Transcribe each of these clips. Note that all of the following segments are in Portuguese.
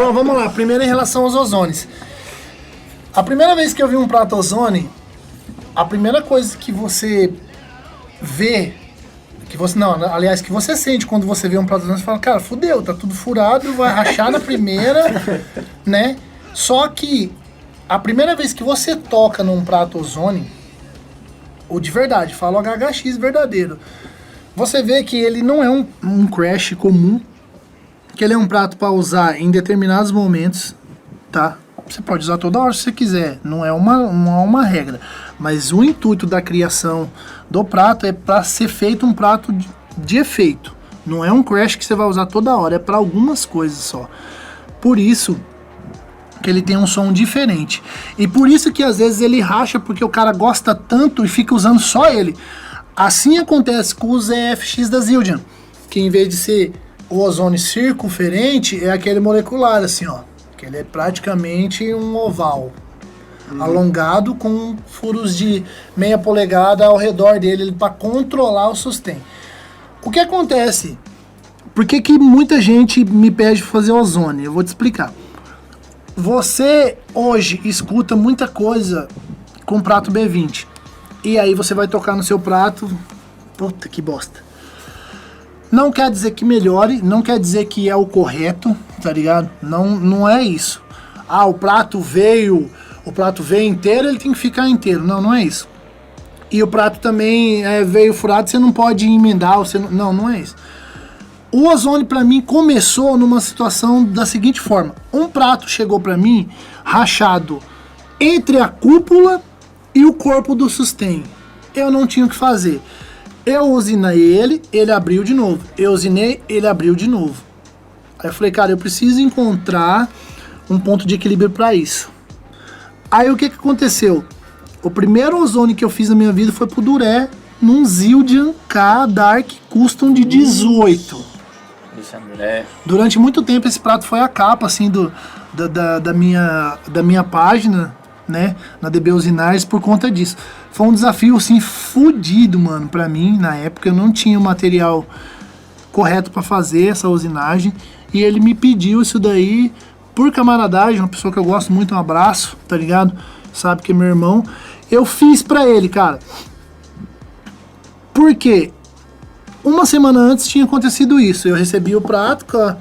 Bom, vamos lá. Primeiro em relação aos ozones. A primeira vez que eu vi um prato ozone, a primeira coisa que você vê, que você sente quando você vê um prato ozone, você fala, cara, fudeu, tá tudo furado, vai rachar na primeira, né? Só que a primeira vez que você toca num prato ozone, ou de verdade, falo HHX verdadeiro, você vê que ele não é um crash comum, que ele é um prato para usar em determinados momentos, tá? Você pode usar toda hora se você quiser, não é uma regra. Mas o intuito da criação do prato é para ser feito um prato de efeito. Não é um crash que você vai usar toda hora, é para algumas coisas só. Por isso que ele tem um som diferente. E por isso que às vezes ele racha, porque o cara gosta tanto e fica usando só ele. Assim acontece com o ZFX da Zildjian, que em vez de ser o ozone circunferente, é aquele molecular, assim, ó. Que ele é praticamente um oval, alongado, com furos de meia polegada ao redor dele, para controlar o sustain. O que acontece? Por que muita gente me pede fazer ozone? Eu vou te explicar. Você hoje escuta muita coisa com prato B20. E aí você vai tocar no seu prato, puta que bosta. Não quer dizer que melhore, não quer dizer que é o correto, tá ligado? Não é isso. Ah, o prato veio inteiro, ele tem que ficar inteiro. Não é isso. E o prato também veio furado, você não pode emendar, não é isso. O ozone pra mim começou numa situação da seguinte forma. Um prato chegou pra mim rachado entre a cúpula e o corpo do sustain. Eu não tinha o que fazer. Eu usinei ele abriu de novo. Eu usinei, ele abriu de novo. Aí eu falei, cara, eu preciso encontrar um ponto de equilíbrio para isso. Aí o que aconteceu? O primeiro ozone que eu fiz na minha vida foi pro Duré, num Zildjian K Dark Custom de 18. Durante muito tempo esse prato foi a capa, assim, da minha página, né, na DB Usinais, por conta disso. Foi um desafio, assim, fudido, mano, pra mim, na época. Eu não tinha o material correto pra fazer essa usinagem, e ele me pediu isso daí por camaradagem, uma pessoa que eu gosto muito, um abraço, tá ligado? Sabe que é meu irmão. Eu fiz pra ele, cara. Por quê? Uma semana antes tinha acontecido isso. Eu recebi o prato com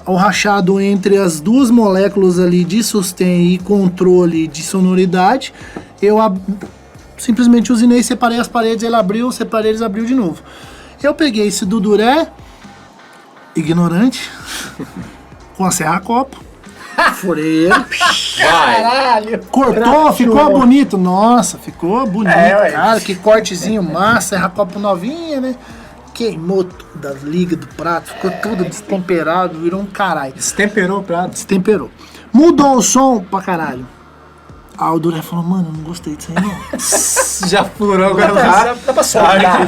o rachado entre as duas moléculas ali de sustain e controle de sonoridade. Eu simplesmente usinei, separei as paredes, ele abriu, separei, eles abriu de novo. Eu peguei esse do Duré, ignorante, com a serra-copo, furei ele. Caralho! Cortou, ficou bonito. Nossa, ficou bonito, cara. Que cortezinho massa, serra-copo novinha, né? Queimou toda a liga do prato, ficou tudo destemperado, virou um caralho. Destemperou o prato? Destemperou. Mudou o som pra caralho. Aí o Duré falou, mano, não gostei disso aí não. Já furou agora. Dá pra soltar.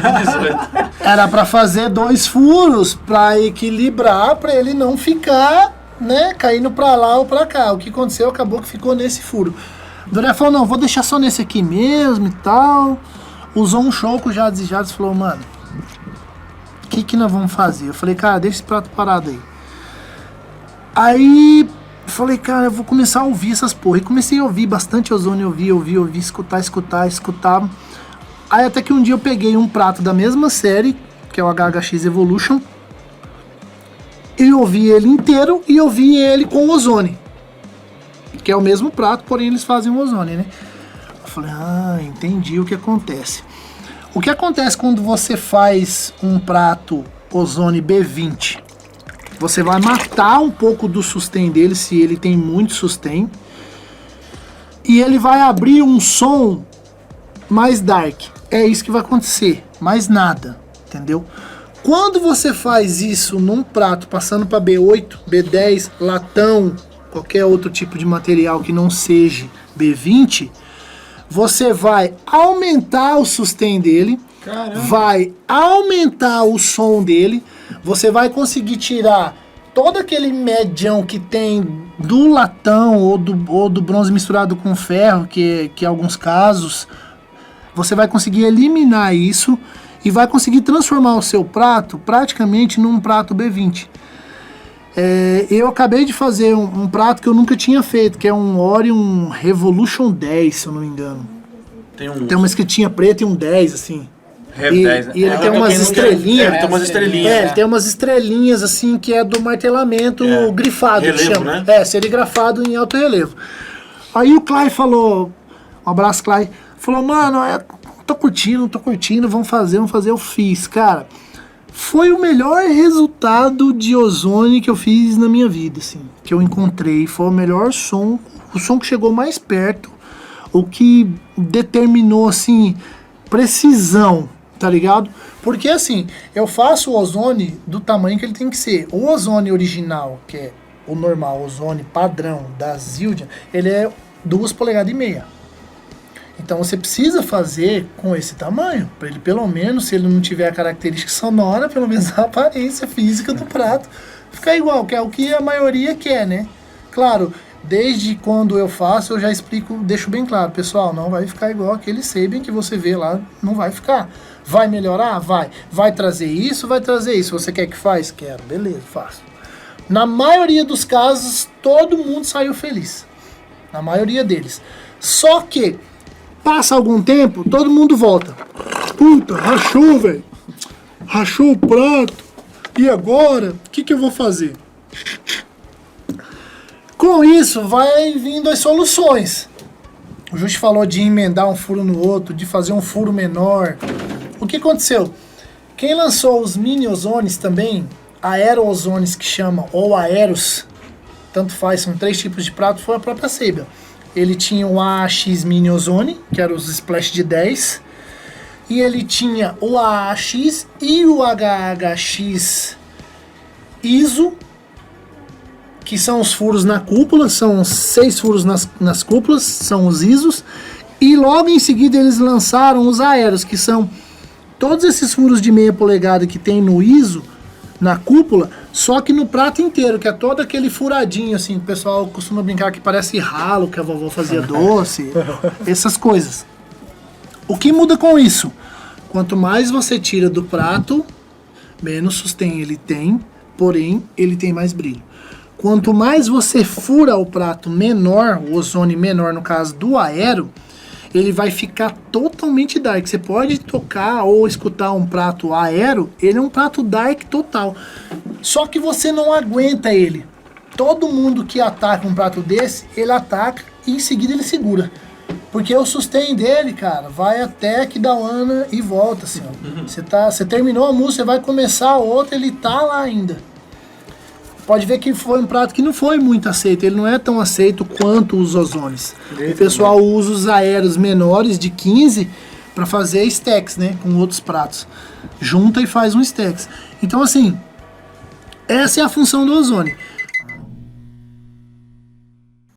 Era pra fazer 2 furos pra equilibrar, pra ele não ficar, né, caindo pra lá ou pra cá. O que aconteceu, acabou que ficou nesse furo. O Duré falou, não, vou deixar só nesse aqui mesmo e tal. Usou um choco já desejado e falou, mano, o que nós vamos fazer? Eu falei, cara, deixa esse prato parado aí. Aí falei, cara, eu vou começar a ouvir essas porra. E comecei a ouvir bastante ozone, ouvir, escutar. Aí até que um dia eu peguei um prato da mesma série, que é o HHX Evolution, e ouvi ele inteiro e ouvi ele com ozone. Que é o mesmo prato, porém eles fazem o ozone, né? Eu falei, entendi o que acontece. O que acontece quando você faz um prato ozone B20? Você vai matar um pouco do sustain dele, se ele tem muito sustain. E ele vai abrir um som mais dark. É isso que vai acontecer, mais nada, entendeu? Quando você faz isso num prato, passando para B8, B10, latão, qualquer outro tipo de material que não seja B20, você vai aumentar o sustain dele, caramba, vai aumentar o som dele, você vai conseguir tirar todo aquele medião que tem do latão ou do bronze misturado com ferro, que em alguns casos, você vai conseguir eliminar isso e vai conseguir transformar o seu prato praticamente num prato B20. Eu acabei de fazer um prato que eu nunca tinha feito, que é um Orion Revolution 10, se eu não me engano. Tem uma escritinha preta e um 10, assim. Rev 10, né? E ele tem umas estrelinhas. Ele tem umas estrelinhas. Ele tem umas estrelinhas, assim, que é do martelamento grifado, Relevo, que chama. né? Serigrafado em alto relevo. Aí o Clay falou, um abraço, Clay, falou, mano, tô curtindo, vamos fazer, eu fiz, cara. Foi o melhor resultado de ozônio que eu fiz na minha vida, assim, que eu encontrei. Foi o melhor som, o som que chegou mais perto, o que determinou, assim, precisão, tá ligado? Porque, assim, eu faço o ozônio do tamanho que ele tem que ser. O ozônio original, que é o normal, o ozônio padrão da Zildjian, ele é 2,5 polegadas. Então você precisa fazer com esse tamanho, para ele pelo menos, se ele não tiver a característica sonora, pelo menos a aparência física do prato ficar igual, que é o que a maioria quer, né? Claro, desde quando eu faço, eu já explico, deixo bem claro, pessoal, não vai ficar igual aquele Sabian que você vê lá, não vai ficar. Vai melhorar? Vai. Vai trazer isso? Vai trazer isso. Você quer que faz? Quero. Beleza, faço. Na maioria dos casos, todo mundo saiu feliz. Na maioria deles. Só que passa algum tempo, todo mundo volta. Puta, rachou, velho. Rachou o prato. E agora? O que eu vou fazer? Com isso, vai vindo as soluções. O Justo falou de emendar um furo no outro, de fazer um furo menor. O que aconteceu? Quem lançou os mini ozones também, aero-ozones que chama, ou aeros, tanto faz, são 3 tipos de prato, foi a própria Sabian. Ele tinha o AAX Mini Ozone, que era os splash de 10. E ele tinha o AAX e o HHX ISO, que são os furos na cúpula, são 6 furos nas cúpulas, são os ISOs. E logo em seguida eles lançaram os aeros, que são todos esses furos de meia polegada que tem no ISO, na cúpula, só que no prato inteiro, que é todo aquele furadinho, assim, o pessoal costuma brincar que parece ralo, que a vovó fazia doce, essas coisas. O que muda com isso? Quanto mais você tira do prato, menos sustém ele tem, porém, ele tem mais brilho. Quanto mais você fura o prato menor, o ozone menor, no caso do aero, ele vai ficar totalmente dark. Você pode tocar ou escutar um prato aero, ele é um prato dark total. Só que você não aguenta ele. Todo mundo que ataca um prato desse, ele ataca e em seguida ele segura. Porque o sustain dele, cara, vai até que dá Ana e volta, assim, ó. Você terminou a música, você vai começar a outra, ele tá lá ainda. Pode ver que foi um prato que não foi muito aceito, ele não é tão aceito quanto os ozones. O pessoal usa os aeros menores de 15 para fazer stacks, né, com outros pratos. Junta e faz um stacks. Então, assim, essa é a função do ozone.